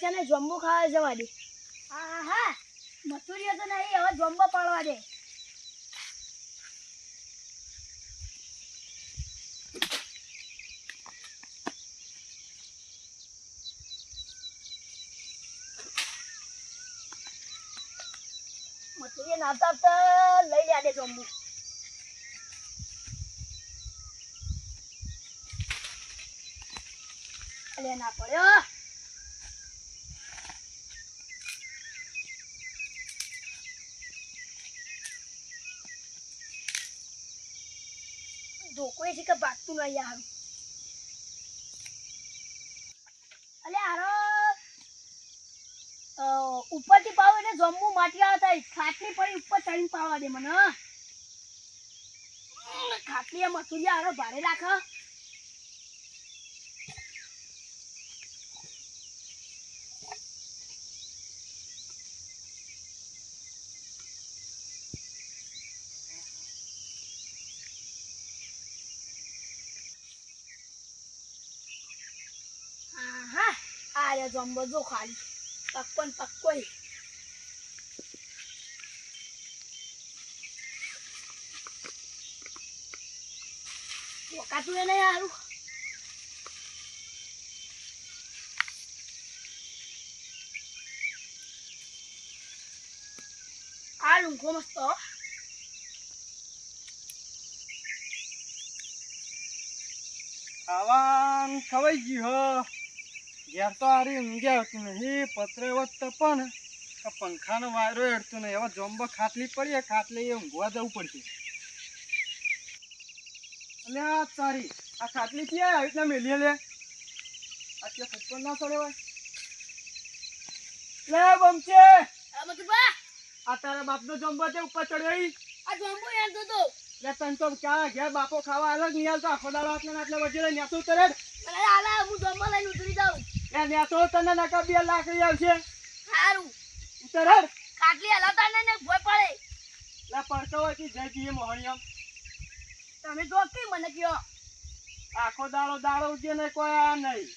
છે ને જમ્બો ખાવા જવા દે. હા હા મથુરીઓ તો નહીં, હવે જમ્બો પાડવા દે. મથુરીએ નાતા આવતા લઈ લે દે જમ્બો. અલે ના પડ્યો. ધોકોય છે કે ભાગતું નહીં યાર. અલે હારો ઉપરથી પાવ એટલે જમ્બુ માટી આવતા ખાટલી પડી ઉપર ચડીને પાવા દે મને. ખાટલી એ મથુરિયા હારો ભારે રાખ. હા આ જમ્બો જો ખાલી પક્કોન પક્કોય. વકાતું નહીં હારું. આ લુંખો મસ્ત. ખાવાનું ખવાઈ ગયું હ. ઘેર તો હારી ઊંઘ્યા આવતું નહીં, પતરે વખત પણ પંખાનો વાયરો હેડતો નહીં. હવે જમ્બો ખાટલી પડીએ, ખાટલી ઊંઘવા જવું પડશે. એટલે આ તારી આ ખાટલી ક્યાં આવી રીતના મેલીએ લે? આ ત્યાં ઉપર ના ચડે હોય લે બમચે. આ તારા બાપનો જમ્બો તે ઉપર ચડ્યો ઈ? આ જમ્બો યાર દો લે તન તો ક્યાં ઘેર બાપો ખાવા અલગ નહીં હાલતો. આખો દાડો આટલે વચ્ચે નેતું તરે. અરે આલા હું જમ્બો લઈને ઉતરી જાઉં. એ નેતો તને નકા 2 લાખ લઈ આવશે. સારું ઉતર હેડ. કાટલી હલાવતા ને ભોય પડે. લે પડતો હોય કે જઈ જઈએ મોહણિયમ. તમે જો કે મને કયો આખો દાડો ઉજે ને કોઈ આ નહીં.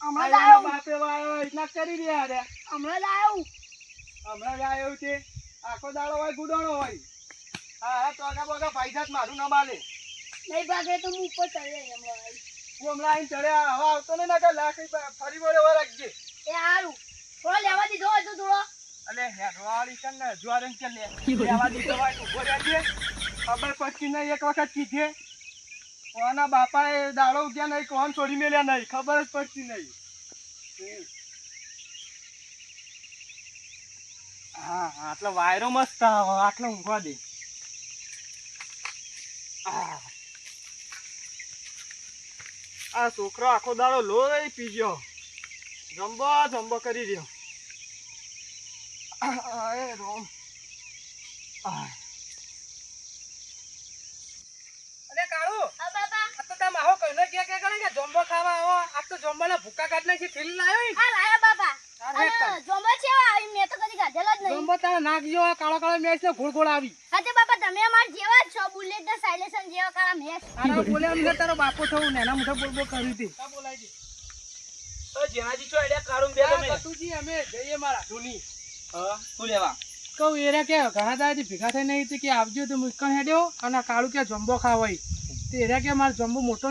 હમણાં આયાનો લાવ બાપે વાયો ઇતના કરી રહ્યા રે. હમણાં લાવ. હમણાં આવ્યો છે. આખો દાડો હોય ગુડોણો હોય. હા તો આગા બગા ભાઈજાત મારું ના બાલે. નહીં ભાગે તો હું ઉપર ચડે હમણાં. હું હમણાં આઈને ચડ્યા હવે આવતો ને નકા લાખ ફરી વળે હોય રાખજે. એ સારું થોડો લેવા દીધો હોય તો થોડો. અલે હેડવાળી કર ને જ્વારન કે લે. લેવા દીધો હોય તો ઉભો રહેજે. ખબર પડતી નહીં એક વખત કીધે. કોના બાપાએ દાડો ઉગ્યા નહીં, કોણ છોડી મેલ્યા નહીં, ખબર જ પડતી નહીં. હા આટલો વાયરો મસ્ત આવે, આટલો ઊંઘવા દે. આ છોકરો આખો દાડો લોહી પી ગયો, જમ્બો કરી રહ્યો. એ રોમ અરે કાળુ, હા બાબા આ તો તાર માહો કઈને કે કરે કે જમ્બો ખાવા આવો. આ તો જમ્બાના ભૂકા કાઢ નાખી થેલી લાયો. આ લાયા બાબા. અરે જમ્બો છે આવી મેં તો કદી ગાધેલા જ નહીં. જમ્બો તારા નાક જેવો કાળો મેસ ને ગોળ આવી. હાજે બાબા તમે અમાર જેવા જ છો, બુલેટ ના સાયલેશન જેવા કાળા મેસ. તારા બોલ્યા મને તારો બાપો થવું ને ના મોઢા બોલ કરી હતી. કા બોલાઈ દે. તો જેનાજી છો એડ્યા કાળું બે તમે. કતુજી અમે જઈએ મારા ધુની. હા શું લેવા? કહું એરા કે ઘણા દાડાથી ભેગા થઈ નહીં કે આવજો તો મુકણ હેડ્યો અને કાળું કે જમ્બો ખાવાય. તે એરા કે મારો જમ્બો મોટો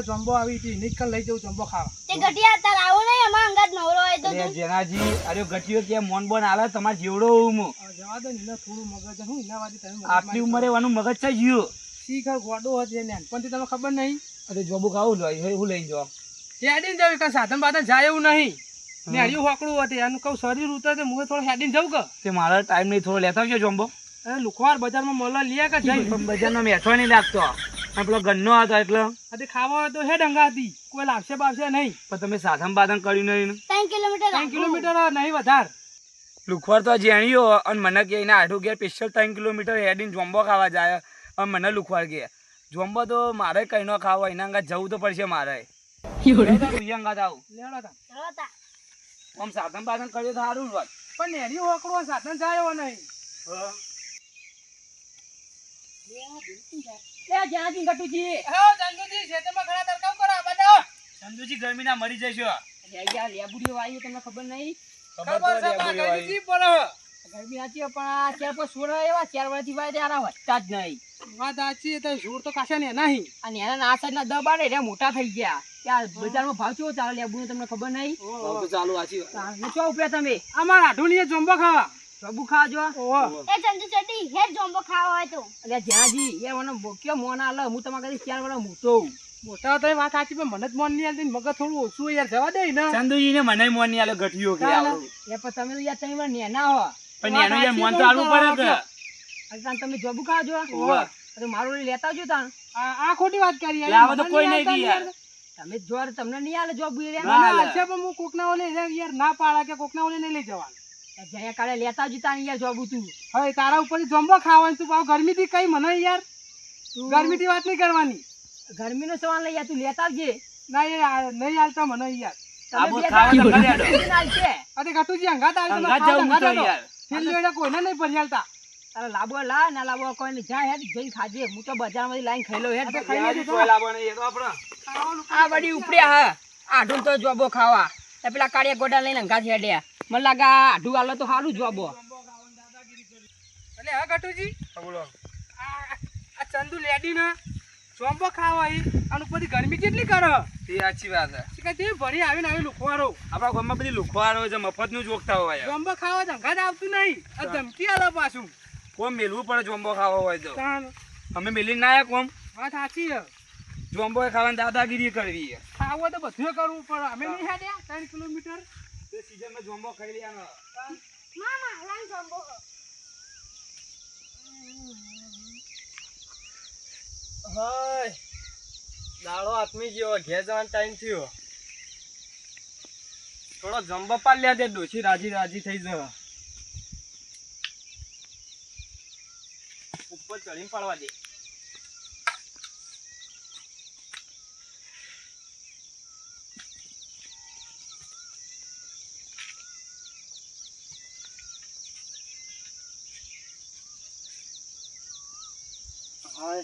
જમ્બો આવી હતી નિકલ લઈ જવું જમ્બો ખાવા. તે ગટિયા તાર આવો નહીં અમાર અંગાત નવરો હોય તો તું. જેનાજી અરે ગટિયો કે મોન બોન આલે તમાર જેવડો હું જવા દે ને થોડું મગજ હું ઇનાવાદી તમે આટલી ઉંમરે વાનું મગજ છે જીયો શીખર ગોડો હતો ને પણ તમને ખબર નહીં. અરે જોબુ ખાવું લઈ હું લઈ જાવ હેડીને જવું કે સાધન બાધન જાય એવું નહીં. ને હરિયું હોકડું હતું એનું કહું શરીર ઉતરે તો હું થોડું હેડીને જવું કે તે મારા ટાઈમ નહીં થોડો લેતા આવજો જોમ્બો. અરે લુખવાર બજારમાં મોલા લે કે જઈ પણ બજારનો મેઠો નહીં લાગતો અને પેલો ગન્નો હતો એટલે આ ખાવા હોય તો હે ડંગા હતી કોઈ લાવશે બાવશે નહીં. પણ તમે સાધન બાધન કર્યું નહીં 3 કિલોમીટર 3 કિલોમીટર નહીં વધાર. લુખવાર તો જેણ્યો અને મને કે એના આઠું ઘેર સ્પેશિયલ 3 કિલોમીટર હેડીને જોમ્બો ખાવા જાય અને મને લુખવાર કે જોમ્બો તો મારે કઈ ન ખાવા એના અંગાત જવું તો પડશે મારે. અંગાત આવું લેવડા તા ચલો તા. આમ સાધન બાધન કર્યું તો સારું વાત. પણ હરિયું હોકડું સાધન જાય નહીં. લે જાજી ગટુજી. હા ચંદુજી ખેતરમાં ઘણા તરકાવ કરો બતાવો. ચંદુજી ગરમીના મરી જશો. યાર લેબુડીઓ આવી તમને ખબર નહીં ખબર તો છે લેબુડીઓ ગરમી આવી. ચી પડે ગરમી સાચી પણ આ ચાર પર સોરા એવા 4 વર્ષથી વાય ત્યારે વધતા જ નહીં વાત સાચી તો જોર તો કાશા ને નહીં અને એના ના સાઈડ ના દબાડે એટલે મોટા થઈ ગયા ત્યાં બજારમાં ભાવ કેવો ચાલે લેબુનો તમને ખબર નહીં ભાવ તો ચાલુ આછી ને ચો ઉપડ્યા તમે અમાર આઢુની જંબો ખાવા જંબુ ખાજો એ ચંદુ ચડી હે જોંબો ખાવા હોય તો એટલે જ્યાંજી એ મને કે મોન આલે હું તમારા કદી 4 વર્ષ મોટો મોટા તો વાત સાચી પણ મને જ મોન નહીં આલતી મગજ થોડું ઓછું યાર જવા દે ને ચંદુજી ને મને મોન ની આલે ગઠિયો કે આવડું. એ પણ તમે તો યાર તમે વાર નેના હો પણ એનું યાર મોન તો આલવું પડે કે. અરે તમે જબુ ખાજો અરે મારું લેતા આવજો તાણ આ ખોટી વાત કરી એટલે આવા તો કોઈ નહીં દી યાર. તમે જોર તમને નહીં આલે જોબ ના મને આલે. આછે પણ હું કોકના ઓલે યાર ના પાડા કે કોકના ઓલે નહીં લઈ જવાનું જયા કાલે લેતા આવજો તાણ યાર જોબ તું હવે તારા ઉપર જમ્બો ખાવાનું તું પાવ ગરમીથી કઈ મને યાર ગરમીથી વાત નહીં કરવાની ગરમીનો સવાલ લઈ યાર તું લેતા આવજે ના એ નહીં હાલતા મને યાર આબુ ખાવા તો ઘરે આડો. અરે ઘટુજી અંગાત હાલ અંગાત જાઉં હું તો યાર. છેલ્લે કોઈને નહીં પર્યાલતા તારે લાબો લા ના લાબો કોઈ નહીં જા હેડ જઈને ખાજે હું તો બજારમાંથી લાઈન ખાઈ લઉં હેડ યાર, કોઈ લાવવા નહીં, એ તો આપણે. આ વડી ઉપડ્યા હા આઢું તો જોબો ખાવા એ પેલા કાળિયા ગોડા લઈને અંગાત હેડ્યા મને લાગે આ આઢું આલો તો સારું જોબો એટલે હા ઘટુજી હા, બોલો. આ ચંદુ લેડી ને ચોંબો ખાવા અને ઉપરથી ગરમી કેટલી કરે તે સાચી વાત છે. કે તે ભરી આવીને આવી લુખવારો આપણા ગામમાં બધી લુખવારો છે, મફતનું જ ઓગતા હોય યાર. ચોંબો ખાવા ધંગાત આવતું નહીં આ ધમકી આલે પાછું કોમ મેલવું પડે જોંબો ખાવો હોય તો. તાન અમે મેલીને ના આયા કોમ. વાત સાચી છે જોંબો ખાવાની દાદાગીરી કરવી છે. ખાવું તો બધું કરવું પડે અમે નહીં હેડ્યા 3 કિલોમીટર તે સીઝનમાં જોંબો ખાઈ લેવાનો. મામા લાઈન જોંબો હાય દાડો આત્મી જેવો ઘેર જવાનો ટાઈમ થયો થોડો જમ્બો પાડ લે દે ડોશી રાજી રાજી થઈ જવા ઉપર ચડીને પાડવા દે. હાય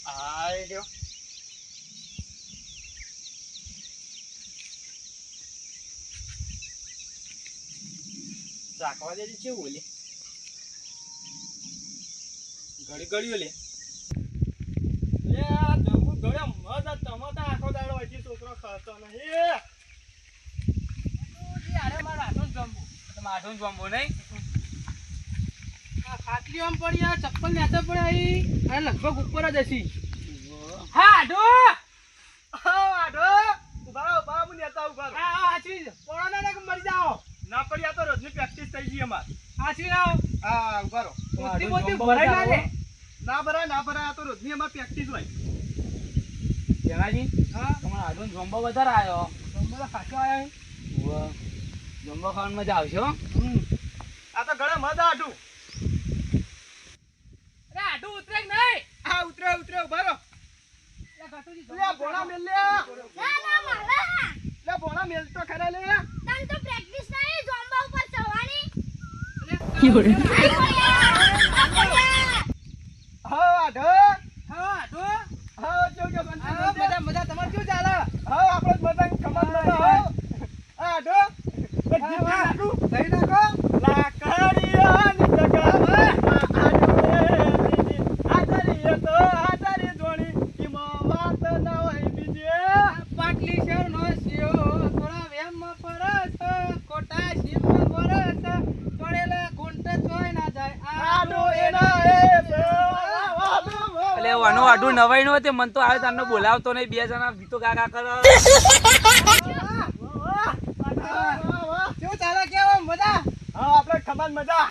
હાય લ્યો ચાખવા દેજે કેવું ઓલે ઘડી ઘડીઓ લે લે આ જમુ ઘડે મજા ટમાટા આખો દાડો હજી છોકરો ખાતો નહીં અરે મારા હાથનું જમવું તમે આઠું જોંબો નહીં. આ ખાટલી આમ પડી આ ચપ્પલ નેચે પડ્યા ઈ અને લગભગ ઉપર જ હશી હા આડો આડો ઉભા હું નેતા ઉભા હા હાચવી પોણા ના મરી જાઓ ના પડી આ તો રોજની પ્રેક્ટિસ થઈ ગઈ અમાર હાચવી આવો હા ઉભા રહો મોટી મોટી ભરાઈ ના લે ના ભરાય આ તો રોજની અમાર પ્રેક્ટિસ હોય જણાજી, હા તમારા આઠું જોંબો વધારે આવ્યો. જમવા ખાસો આયા ઉવ્વ. જોંબો ખાવાની મજા આવશે હો. આ તો ઘણા મજા આડું અરે આડું ઉતરે નહીં હા ઉતરે ઉભા રહો લે ભોળા મેલ લે ના ના મારા લે ભોળા મેલ તો ખરા લે તન તો પ્રેક્ટિસ નહીં જોંબો ઉપર ચડવાની હા આડો હા આડો હા જો કે મજા તમાર કેવું ચાલે હા આપણે બધા કમાલ મજા હા આડો લઈ નાખો લાકડીયાની જગા આદરીએ તો આદરી જોણી ઈમાં વાત ના હોય બીજે પાટલી શેર નો સિયો થોડા વેમ પરસ કોટા શીમ વરસ તોડેલા ગુંટ જોઈ ના જાય આડો એના એટલે વાનો આઠું નવાઈ નો તે મન તો આવે તમને બોલાવતો નહીં. 2 જણા ગીતો ગાગા કરો. કેવું ચાલે કેવા મજા હા આપણે ખમાન મજા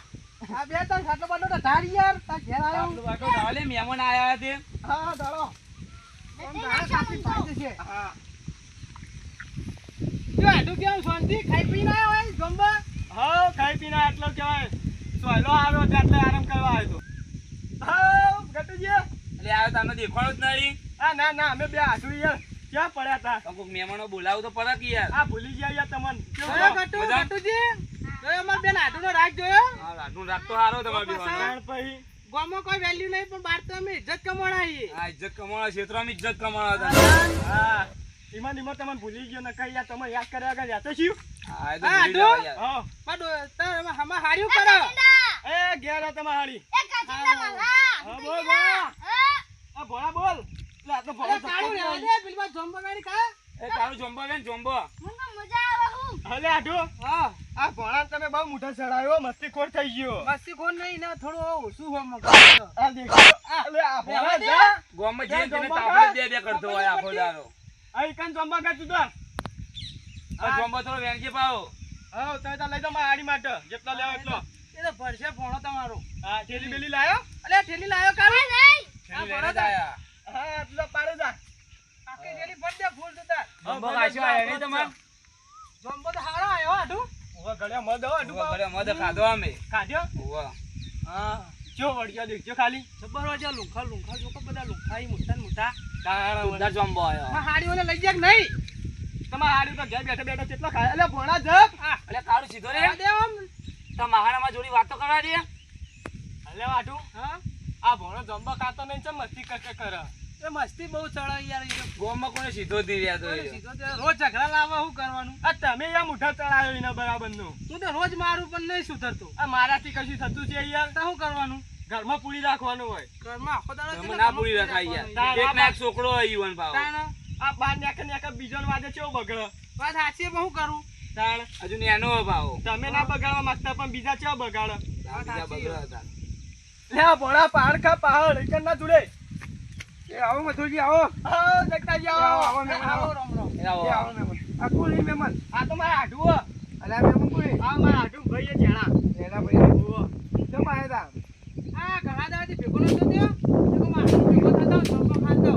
આ બે ત્રણ ખાટલો બાટલો તો ધારી યાર તા ઘેર આવ્યો આટલું વાટલું ધાવલે, મહેમાન આયા તે. હા ધારો કાપી પાડી છે હા જો આડું કેમ શાંતિ ખાઈ પીને આવ્યો હોય જમવા હા ખાઈ પીને આટલો કહેવાય સોયલો આવ્યો એટલે આરામ કરવા આવ્યો તો હા ગટુજી એટલે આવ્યો તમને દેખાણો જ નહીં. આ ના ના અમે બે હાથું યાર ક્યાં પડ્યા તા તો કોઈક મહેમાનો બોલાવું તો પડે કે યાર. આ ભૂલી ગયા યાર તમને મજા? ગટુજી જોયો માર બેન આડુનો રાગ જોયો હા લાડુ રાખતો હારો તમારે બેવાનો. તાણ પછી ગામમાં કોઈ વેલ્યુ નહીં પણ બહાર તો અમે ઇજ્જત કમાણાઈએ આ ઇજ્જત કમાવા ક્ષેત્રમાં ઇજ્જત કમાવા હતા. હા ઈમાન તમને ભૂલી ગયો ને કઈ યાર તમે યાદ કર્યા વગર યાદ તો શું હા એ તો હા, ભૂલી જવાય યાર. હા પણ તમે હમા હાર્યું કરો એ ઘેર આ તમારી હાડી એ કાચીના માલા હા બોલ બોલ આ ભોળા બોલ એટલે આ તો ભોળો અરે કાળું રહેવા દે પેલી જોમ બગાડી ખા એ કાળું જોંબો બેન જોંબો. મને મજા આવે હું હલે આઢો હા આ ભોળા તમે બહુ મોઢા ચડાયો મસ્તી ખોર થઈ ગયો મસ્તી ખોર નહીં ને થોડું ઓછું હોમ આ દેખો અલે આ ભોળા જા ગામમાં જે જ્યાં તેને જોંબો તાપડે ખા. દે કરતો હોય આખો દાડો. આ ઈકન જંબા કા તું તો આ જોંબો થોડો વેણકી પાવો. હા તમે તો લઈ જાઓ મારી હાડી માટે જેટલો લેવો એટલો એ તો ભરશે ભણો તમારો હા થેલી બેલી લાયો અલે ઠેલી લાયો કાળું છેલ્લી લઈને જ આયા. હા એટલો પાડે જા આખી ઠેલી ભર દે ફૂલ તું તાર જોંબો કાચો આયો નહીં તમારે? જોમ તો હારો આવ્યો આટું ઓવા ગળ્યા મદ હો ઉભો કર્યો, મધ ખાધો અમે. ખાધ્યો ઉભો. હા જો વળગ્યો દેખજો ખાલી જબર વાજો લુંખા જોકો બધા લુંખા ઈ મોટા ને મોટા તાણા ઉધર જોંબો આયો. માં હાડીઓને લઈ જાય કે નહીં તમાર હાડી તો ઘેર બેઠા બેઠા કેટલો ખાય અલે ભોણા જપ અલે કાળું સીધો રે. આ દે આમ તો મહારામાં જોડી વાતો કરવા દે. અલે વાટું હા આ ભોણો જંબો ખાતો નહીં છે મસ્તી કરે એ મસ્તી બહુ ચડાય યાર ઈ તો. ગામમાં કોને સીધો દી રહ્યા તો કોઈને એ. સીધો તે રોજ ઝઘડા લાવવા શું કરવાનું આ તમે યા મુઠા ચડાયો એના બરાબર નું તું તો રોજ મારું પણ નહીં સુધરતું આ મારાથી કશું થતું છે યાર તો શું કરવાનું ઘરમાં પૂરી રાખવાનું હોય ઘરમાં આખો દાડો તમે કેટલા ના ઘરમાં પૂરી પૂરી રખાય રાખવાનું. યાર. એક ના એક છોકરો હોય ઈવન ભાવ. તાણ આ બાર નેકે બીજો વાદે કેવો બગડે વાત સાચી છે, પણ શું કરું તાણ હજુ નેનો હોય ભાવ. તમે ના બગાડવા માંગતા પણ બીજા કેવા બગાડે બીજા બગડ્યા હતા. લે આ ભોળા પહાડ ખા પહાડ એકન ના જોડે એ આવો મથુરજી આવો. આવો જગતાજી આવો આવો મહેમાન, આવો. રામ રામ એ આવો, આવો. આ કોની મહેમાન આ તો મારા આઢુ હો અલ્યા મહેમાન કોની આ મારા આઢુ ભાઈ જેણા એના ભાઈ હો કેમ આયા તા આ ઘણા દાડાથી ભેગો નતો થયો તો મારું ભેગો થતો જમવા ખાતો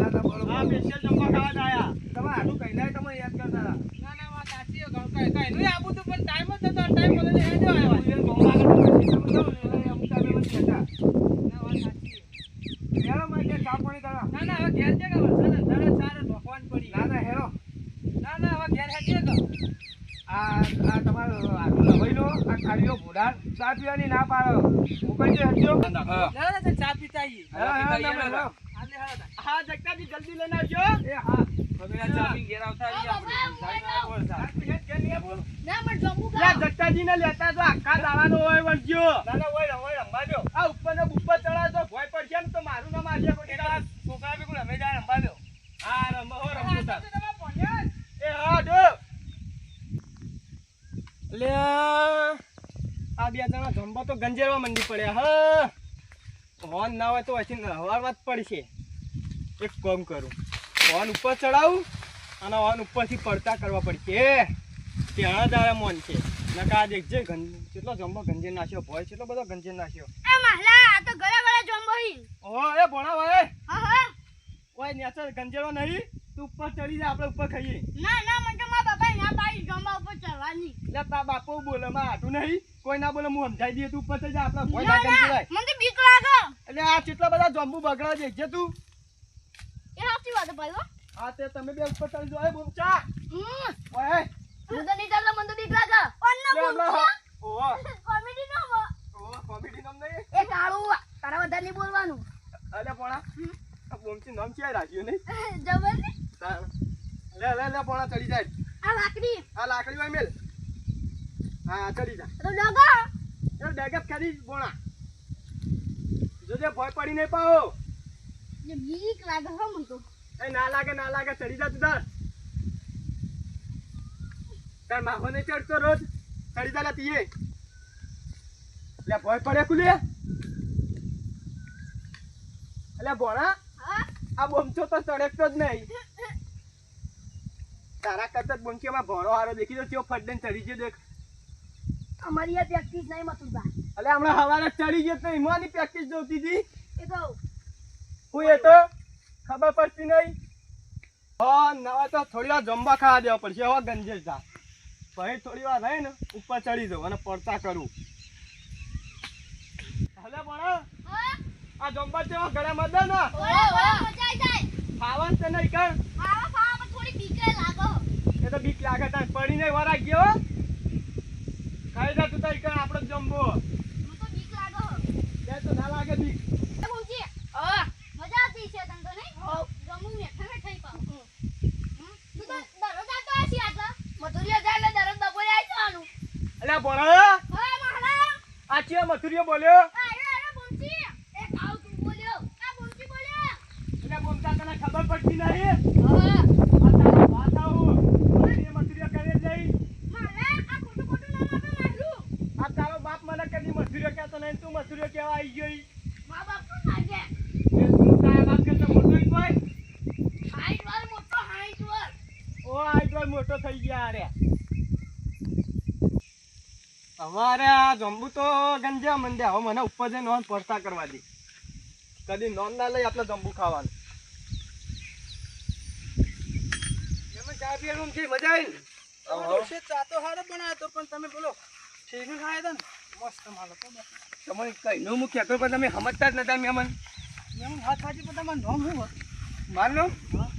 આ સ્પેશિયલ જમવા ખાવા આયા તમે આનું કઈ ના તમે યાદ કરતા હતા. ના ના વાત સાચી છે કઈ નહીં આવું તો પણ ટાઈમ જ નતો ટાઈમ બોલે ને હેડ્યો આવ્યો એ ગામમાં આગળ તમે સીધો બધો ને અમુક ટાઈમે મને કહેતા. ના વાત સાચી છે. હેરો માં કે ચા પાણી કરા. ના ના હવે ઘેર છે કે વરસાદ અંધારો સારો ભગવાન પડી ના ના હેરો. ના ના હવે ઘેર હેડીએ તો આ તમારો આટલો લવાઈનો આ કાળીઓ ભોડાર ચા પીવાની ના પાડો. મોકલજો હટજો. હા. ના ના ચા પીતા આવીએ હેરો. હાલે હાલે હા જગતાજી જલ્દી લઈને આવજો એ હા. હવે આ ચા પીને ઘેર આવતા રહીએ આપણે. ના મને જમ્બુ લે ખાવ જગતાજી ને લેતા તો આખા દાવાનો હોય વળજો ના ના ઓય રંબા દો. આ ઉપર ને ઉપર ચડાવ તો ભોય પડશે ને તો મારું નામ આજે કોઈ છોકરા બી કોઈ અમે જાય રંબા દો. હા રમો હો રમો તાર તમે ભણ્યા એ હા ડો લે આ બે જણા જંબા તો ગંજેરવા મંડી પડ્યા હા હોન ના હોય તો પછી હવારવા જ પડશે એક કામ કરું હોન ઉપર ચડાવું અને હોન ઉપરથી પડતા કરવા પડશે ત્યાં દારા મોન છે નકા દેખજે કેટલો જંબો ગંજેર નાખ્યો ભોય કેટલો બધો ગંજેર નાખ્યો એ માલા આ તો ગળા ગળા જમ્બો હી ઓ એ ભણા ભાઈ હા હા ઓય નેચર ગંજેરો નહીં તું ઉપર ચડી જા આપણે ઉપર ખાઈએ ના ના મને તો મારા બાપા ના પાડી જમ્બા ઉપર ચડવાની લે તા બાપો બોલે માં આટું નહીં કોઈ ના બોલે હું સમજાઈ દઈએ તું ઉપર ચડી જા આપણા ભોય ના ના ગંજેરાય ના મને તો બીક લાગે એટલે આ કેટલા બધા જંબુ બગડા દેખજે તું એ હાચી વાત ભાઈ હો આ તે તમે બે ઉપર ચડી જાઓ એ બોમચા ઓય હું તો નહીં ચાલતો મને તો બીક લાગે અન્ન લે હમણાં બોલ ઓહો કોમેડી નો ઓહો કોમેડી નામ નહીં એ કાળું તારા વધારે નહીં બોલવાનું અલે પોણા આ બોમચી નામ છે રાખ્યું નહીં જબર ને તાર. લે લે લે પોણા ચડી જાય આ લાકડી આ લાકડી હોય મેલ હા ચડી જા તો લગા એ ડગત કરી પોણા જોજે ભોય પડી નહીં પાઓ જે બીક લાગે હો મને તો એ ના લાગે ચડી જા તું તાર માહો ને ચડતો રોજ ચડી જા લે તીએ લે ભોય પડે કુલે એટલે ભોણા હા આ બોમચો તો ચડકતો જ નહીં તારા કરતા બોમચીમાં ભોળો હારો દેખી તો કેવો ફડ્ડન ચડી ગયો દેખ અમારી આ પ્રેક્ટિસ નહીં મતુલબા એટલે હમણાં હવારે ચડી ગયો તો ઈમાની પ્રેક્ટિસ જોતી હતી એ તો હું એ તો ખબર પડતી નહીં હા નવા તો થોડી વાર જમવા ખાવા દેવા પડશે હવે ગંજેર જા પછી થોડી વાર રહે ને ઉપર ચડી દઉં અને પડતા કરું હલે ભણા હા આ જમવા તેવા ઘરે મદદ ને ઓળો ઓળો મજા આવી જાય ખાવાનું તે નહીં કર ખાવા ખાવા પણ થોડી બીક લાગો એ તો બીક લાગે તાર પડીને વરા ગયો ખાઈ જા તું તારી અલ્યા બોલો હા મારા આ ચિયા મથુરીઓ બોલ્યો અરે બોમજી એ કાવ તું બોલ્યો આ બોમજી બોલ્યો એટલે બોલતા તને ખબર પડતી નહીં હા આ તારી વાત આવું એ મથુરીઓ કરે જઈ મારા આ ખોટું ખોટું નામ આપે મારું આ તારો બાપ મને કદી મથુરીઓ કહેતો નહીં તું મથુરીઓ કહેવા આવી ગઈ મા બાપ નું લાગે એ તું તારા બાપ કરતા મોટો ઈ કોઈ હાઈટ વાળ મોટો હાઈટ વાળ ઓ આ તો મોટો થઈ ગયા અરે અમારે આ જંબુ તો ગંજા મંડે હવે મને ઉપર જઈને નોન પડતા કરવા દે કદી નોન ના લઈ આપણે જંબુ ખાવાનું એમાં ચા પીવાનું છે મજા આવી ને ચા તો હારો બનાવ્યો તો પણ તમે બોલો શેરનું ખાયા હતા ને મસ્ત માલો તો તમે કઈનું હું કહેતો પણ તમે સમજતા જ નતા મેમન હાથ સાચી પણ તમારું નામ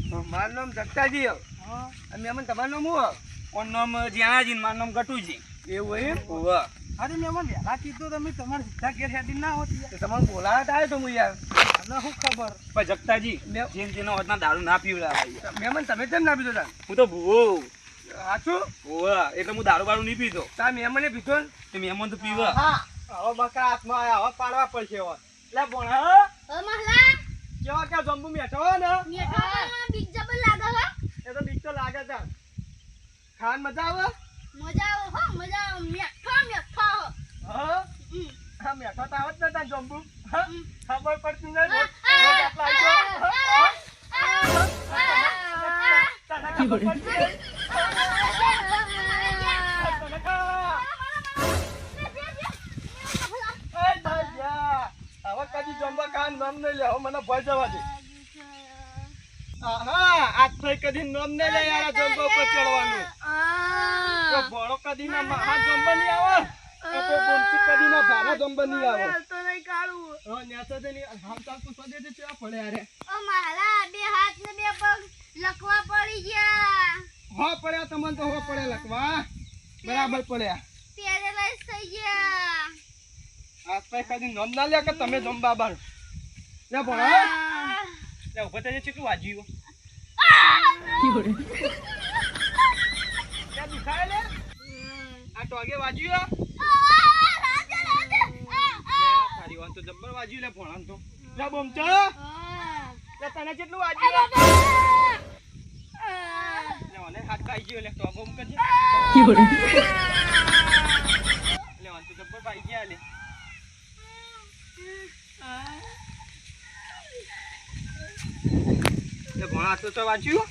શું મારું નામ જગતાજી અને મેમન તમારું નામ શું કોણ નામ જ્યાનાજી મારું નામ ગટુજી એવું એમ હોવા અરે મેમન વહેલા કીધું તમે તમારે સીધા ઘેર હેડી ના હોતી તમારે બોલાવટ આવ્યો તો હું યાર તમને શું ખબર પણ જગતાજી જેમ જેનો હોતના દારૂ ના પીવડાવાય મેમન તમે કેમ ના પીધો તા હું તો ભૂવો સાચું હોવા એટલે હું દારૂ બારૂ નહીં પીતો તા મેમને પીધો ને તે મહેમાન તો પીવા હા હવે બકરા હાથમાં આવ્યા હવે પાડવા પડશે હવે એટલે ભણા ઓ મહલા કેવા ક્યાં જંબુ મેઠો હોય ને મેઠામાં બીક જબર લાગે હો એ તો બીક તો લાગે તા ખાન મજા આવે મજા આવે હો મજા આવે મેઠો મેઠો હા હા મેઠો તો આવત નતા જંબુ હા ખબર પડતી નહીં રોજ આટલા તને ખબર પડતી નહીં? તને હવે કદી જમવા કાન નામ નહીં લે હવે મને ભય જવા દે હા આજ થઈ કદી નામ નહીં લે યાર આ જમવા ઉપર ચડવાનું તો ભણો કદી ના મહા જમવા નહીં આવે તો બોમચી કદી ના ભારા જમવા નહીં આવે તો નહીં કાઢું હા નેતો તો નહીં હામ ચાલ તો સદે તે ચા પડે યાર ઓ મારા બે હાથ ને બે પગ લખવા પડી ગયા હો પડ્યા તમને તો હો પડે લખવા બરાબર પડ્યા પેરેલાઇઝ થઈ ગયા આજ પછી કદી નામ ના લે કે તમે જમવા બાર લે ભણો લે ઉભો થઈ કેટલું વાજ્યું લે દુખાય લે આ ટોગે વાજ્યું તારી વાત તો જબ્બર વાજ્યું લે ભણાન તો લે બોમચો લે તને કેટલું વાજ્યું લે મને હાથ કાઈ ગયો લે તો બોમ કરજે લે વાન તો જબ્બર પાઈ ગયા લે લે ભણા તો વાજ્યું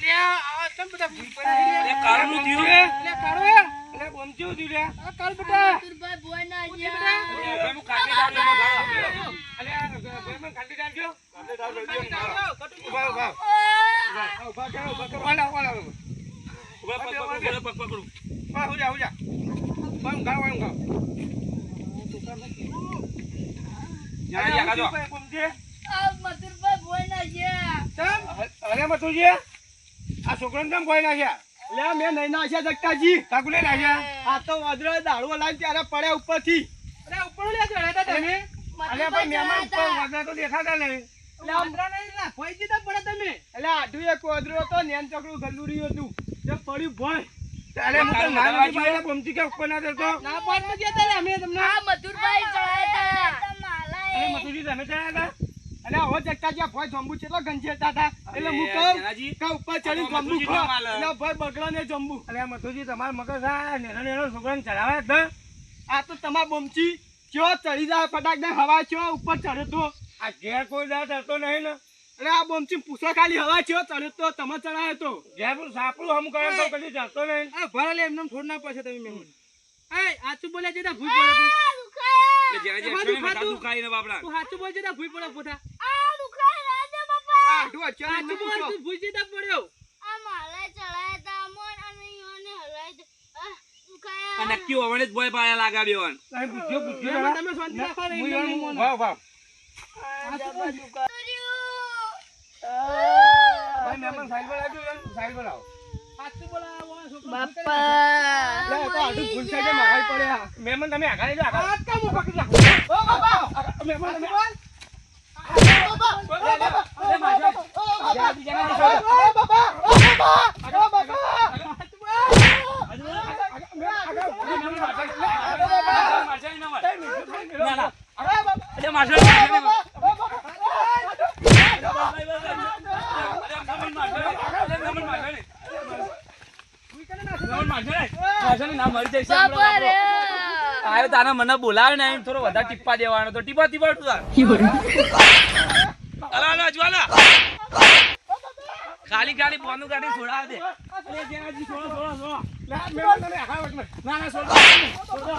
લે આ તમ બધા ભૂલ પડ્યા લે કાળું થયું લે કાળો લે બોમચો થયું લે આ કાળ બેટા મથુરભાઈ બોય ના બેટા ગયા હું કાઢી ડાળ્યો અલે આ બેમન કાઢી ડાળજો કાઢી ડાળજો ઉભા ઉભા ઉભા કરો વાલા વાલા ઉભા પગ પકડું વાહ હુજા હુજા વામ ગાવ જ્યાનાજી આગા જો આ મથુરભાઈ બોય ના ગયા તમ અરે મતુજી આ છોકરાને કેમ કોઈ નાખ્યા લે મેં નહીં નાખ્યા જગતાજી કાકુલે નાખ્યા આ તો વાદળો દાડવો લાવી ત્યારે પડ્યા ઉપરથી અરે ઉપર લે ચડ્યા તમે અરે ભાઈ મહેમાન ઉપર વાદળા તો દેખાતા નહીં એટલે વાદળા નહીં ના કોઈ જીતા પડે તમે એટલે આડું એક વાદળો તો નેન ચકડું ગલ્લુરી હતું તે પડ્યું ભય અરે હું તો ના લાગી પમતી કે ઉપર ના દેતો ના પાડ માં જતા અમે તમને આ મથુરભાઈ ચડાયા હતા અરે મતુજી તમે ચડ્યા હતા અને હવે જગતાજી ભય જંબુ કેટલો ગંજેતા હતા એટલે હું કહું કે ઉપર ચડી જંબુ ખો એટલે ભય બગડો ને જંબુ અરે મતુજી તમાર મગજ આ નેનો છોકરાને ચડાવે જ આ તો તમાર બોમચી ચો ચડી જાય ફટાક દે હવા ચો ઉપર ચડે તો આ ઘેર કોઈ દા ચડતો નહીં ને અરે આ બોમચી પૂછો ખાલી હવા ચો ચડે તો તમે ચડાવે તો ઘેર પર સાપડું હમ કરે તો કદી ચડતો નહીં આ ભરાલે એમને છોડ ના પડશે તમે મેમન એ આચું બોલે જેતા ભૂઈ પડે તું જ્યાનાજી actually માં દાદુ ખાઈ ને બાપડા તું સાચું બોલ જેતા ભૂઈ પડે પોતા આ દુખાય રાજા બાપા આ તું સાચું બોલ તું ભૂઈ જેતા પડ્યો આ માલા ચડાયા હતા અમન અને યોને હલાય આ દુખાયા નક્કી ઓવણે જ બોય પાયા લાગાડ્યો તમે પૂછ્યો તમે શાંતિ રાખો ને વાહ વાહ ભાઈ મહેમાન સાઈડ પર આવજો સાઈડ પર આવો સાચું બોલાવો બાપા લે તો આડું ભૂલ થઈ ગયા મારા પડ્યા મહેમાન તમે આગળ જો આગળ આ કામ પકડી રાખો ઓ બાબા મહેમાન તમે બોલ બાબા ના મરી જઈશ આયો તાને મને બોલાવે ને એમ થોડો વધારે ટીપા દેવાનો તો ટીપા ટીપા અલા જ્વાલા ખાલી ખાલી બોનું કાઢી છોડાવ દે અરે જેનાજી છોડો ના છોડો છોડો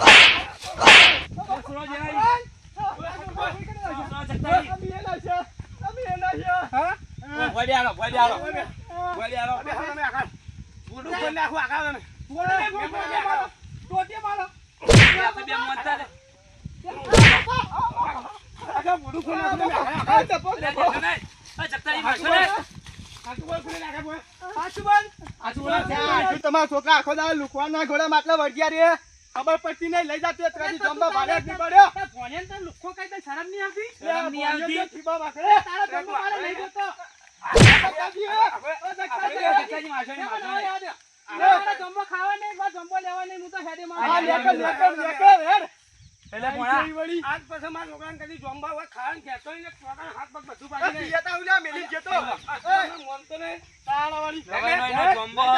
જેનાજી તમારા છોકરા આખો દાડો લુકવાના ઘોડા માટલા વળગ્યા રે ખબર પડતી નહીં લઈ જાતી ત્યાંથી જમવા ભાડે જ નહીં પડ્યો ભણ્યા તને લુખો કઈ તને શરમ નહીં આવતી શરમ નહીં આવતી? ઠીબા વાકડે તારા જમવા ભાડે લઈ જતો જમવા ખાવા નહીં જમવા લેવા નહીં હું તો હેડે એટલે કોણા આજ પછી મારા છોકરાને કદી જમવા હોય ખાવાનું કહેતો ને છોકરાને હાથ પગ બધું પાડી મેલી જતો મોનતો ને તાળાવાળી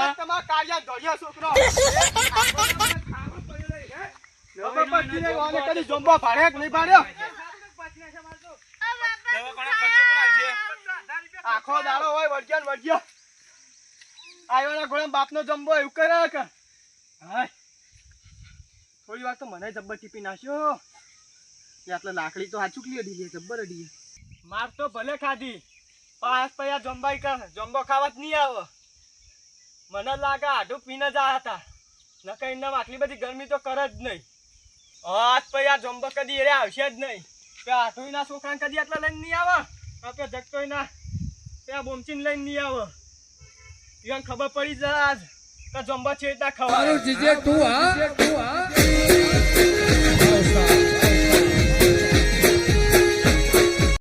તમારા કાળિયા ધોળિયા છોકરો કદી જમવા ભાડે નહીં ભાડ્યો આખો દાડો હોય વળગ્યા આવ્યો ઘોડા બાપનો જમવો એવું કરે કે હાય થોડી વાર તો મને જબ્બર ટીપી નાખ્યો એટલે લાકડી તો હાચુક લી અડી જબ્બર અડી માર તો ભલે ખાધી પાસ પૈયા જમવાઈ કર જમવો ખાવા જ નહીં આવે મને લાગે આઢું પીને જ આ હતા ન કઈ ના આટલી બધી ગરમી તો કરે જ નહીં હાથ પૈયા જમવો કદી એરે આવશે જ નહીં કે આઠું ના છોકરા કદી આટલા લઈને નહીં આવે આપણે જગતોય ના ત્યાં બોમચીને લઈને નહીં આવે એને ખબર પડી જાય આજ કે જમવા છે ત્યાં ખવા